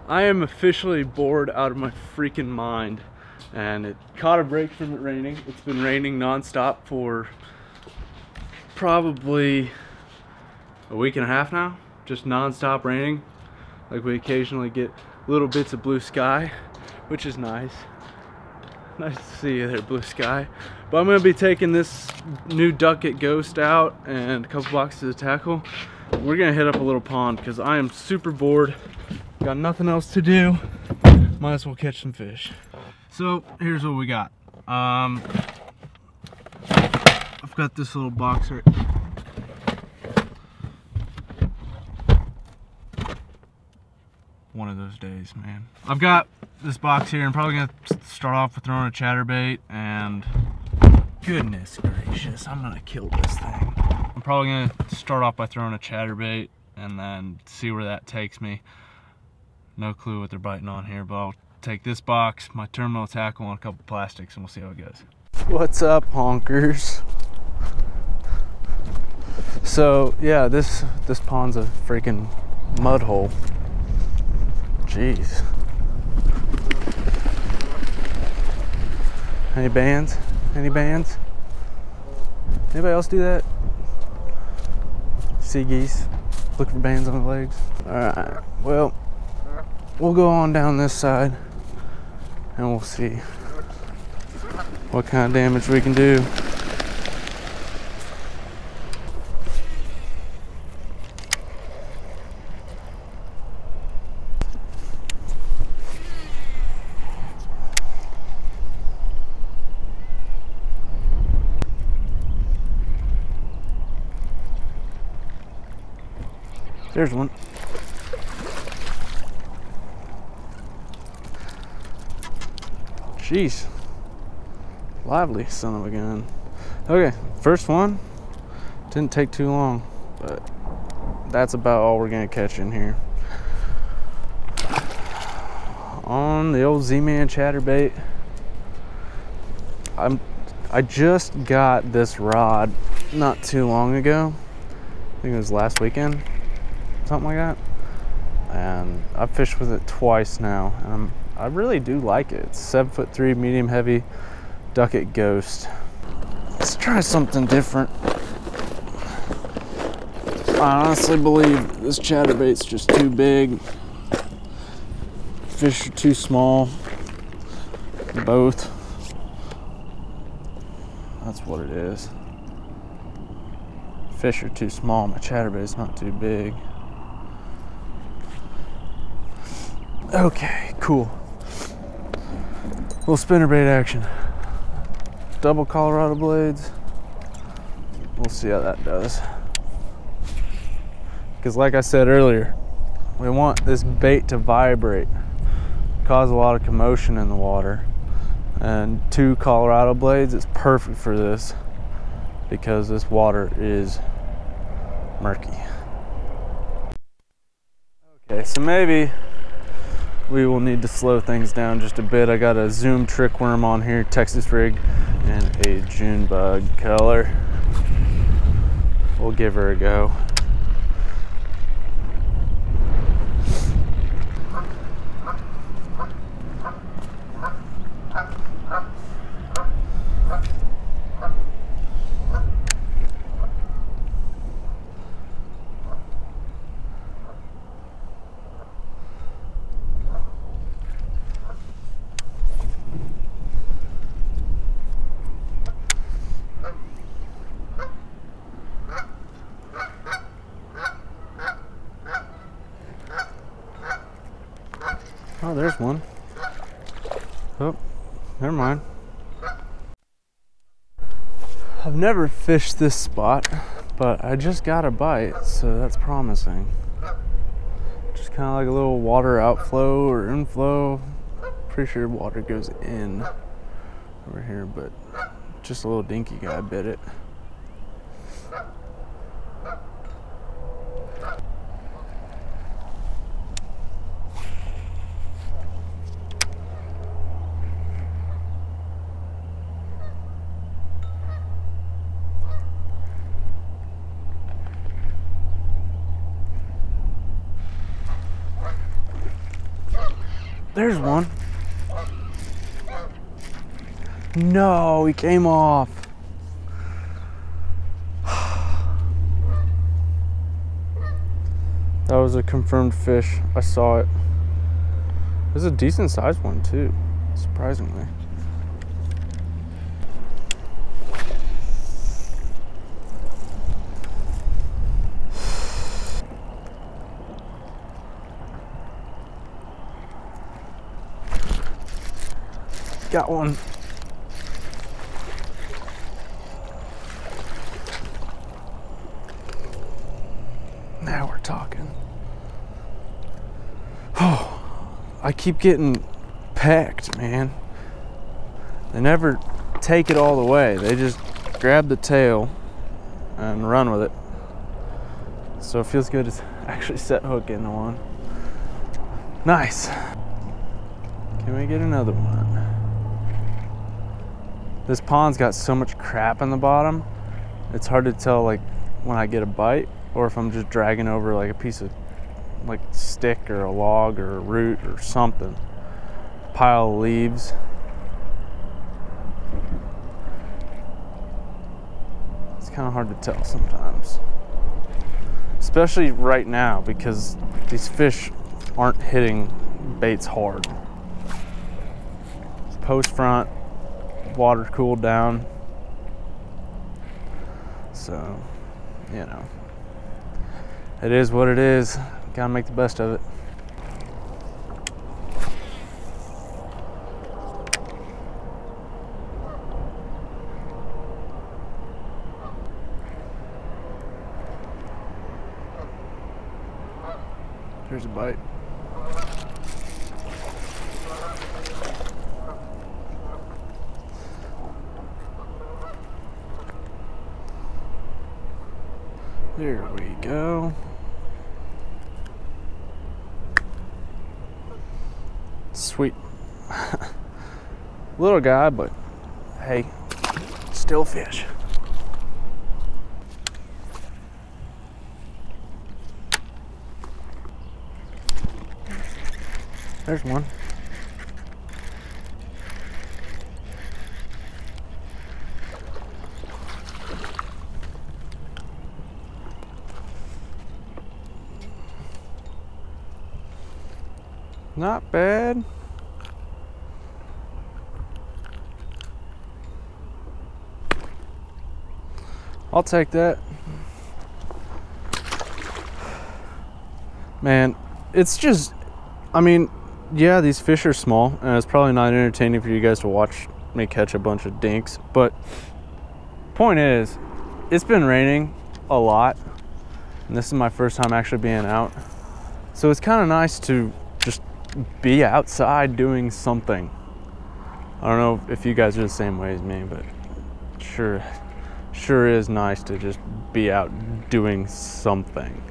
I am officially bored out of my freaking mind, and it caught a break from it raining. It's been raining non-stop for probably a week and a half now, just non-stop raining. Like, we occasionally get little bits of blue sky, which is nice. Nice to see you there, blue sky. But I'm gonna be taking this new Ducket Ghost out and a couple boxes of tackle. We're gonna hit up a little pond because I am super bored. Got nothing else to do. Might as well catch some fish. So here's what we got. I've got this little box right. One of those days, man. I've got this box here. I'm probably gonna start off with throwing a chatterbait, and goodness gracious, I'm gonna kill this thing. I'm probably gonna start off by throwing a chatterbait and then see where that takes me. No clue what they're biting on here, but I'll take this box, my terminal tackle, and a couple plastics, and we'll see how it goes. What's up, honkers? So yeah, this pond's a freaking mud hole. Jeez. Any bands? Any bands? Anybody else do that? See geese? Look for bands on the legs? Alright, well, we'll go on down this side and we'll see what kind of damage we can do. There's one. Jeez. Lively son of a gun. Okay, first one. Didn't take too long, but that's about all we're gonna catch in here. On the old Z-Man chatterbait. I just got this rod not too long ago. I think it was last weekend. Something like that, and I've fished with it twice now, and I really do like it. It's 7'3" medium heavy Ducket Ghost. Let's try something different. I honestly believe this chatterbait's just too big. Fish are too small. Both. That's what it is. Fish are too small. My chatterbait's not too big. Okay, cool. Little spinnerbait action. Double Colorado blades. We'll see how that does. Because like I said earlier, we want this bait to vibrate, cause a lot of commotion in the water. And 2 Colorado blades is perfect for this because this water is murky. Okay, so maybe we will need to slow things down just a bit. I got a Zoom trick worm on here, Texas rig, and a June bug color. We'll give her a go. Oh, there's one. Oh, never mind. I've never fished this spot, but I just got a bite, so that's promising. Just kind of like a little water outflow or inflow. Pretty sure water goes in over here, but just a little dinky guy bit it. there's one. No, he came off. That was a confirmed fish. I saw it. It was a decent sized one too, surprisingly. Got one. Now we're talking. Oh, I keep getting pecked, man. They never take it all the way. They just grab the tail and run with it. So it feels good to actually set hook into one. Nice. Can we get another one? This pond's got so much crap in the bottom, it's hard to tell like when I get a bite or if I'm just dragging over like a piece of like stick or a log or a root or something. Pile of leaves. It's kind of hard to tell sometimes. Especially right now because these fish aren't hitting baits hard. Post front, water cooled down, so you know, it is what it is. Gotta make the best of it. Here's a bite. There we go. Sweet. Little guy, but hey, still fish. There's one. Not bad. I'll take that. Man, it's just, I mean, yeah, these fish are small and it's probably not entertaining for you guys to watch me catch a bunch of dinks, but point is, it's been raining a lot and this is my first time actually being out. So it's kind of nice to just be outside doing something. I don't know if you guys are the same way as me, but sure is nice to just be out doing something.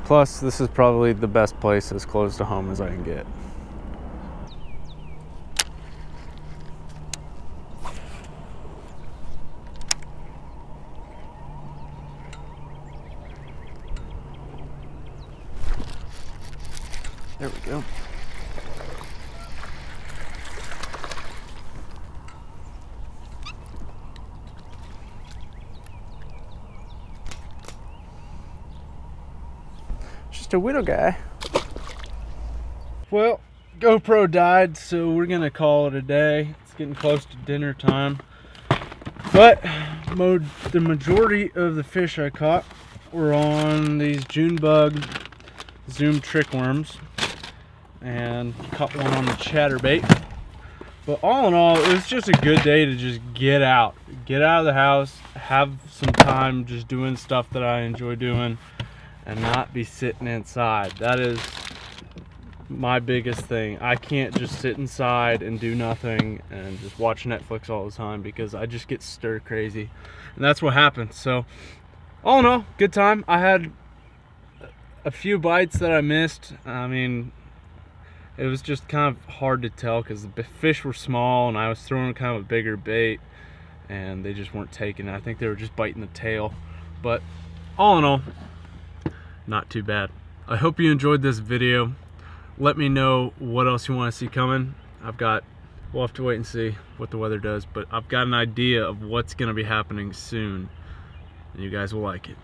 Plus, this is probably the best place as close to home as I can get. There we go. Just a little guy. Well, GoPro died, so we're gonna call it a day. It's getting close to dinner time. But the majority of the fish I caught were on these June bug Zoom trick worms, and caught one on the chatterbait. But all in all, it was just a good day to just get out of the house, have some time just doing stuff that I enjoy doing and not be sitting inside. That is my biggest thing. I can't just sit inside and do nothing and just watch Netflix all the time because I just get stir crazy, and that's what happens. So all in all, good time. I had a few bites that I missed. I mean, it was just kind of hard to tell because the fish were small and I was throwing kind of a bigger bait and they just weren't taking it. I think they were just biting the tail. But all in all, not too bad. I hope you enjoyed this video. let me know what else you want to see coming. We'll have to wait and see what the weather does, but I've got an idea of what's going to be happening soon, and you guys will like it.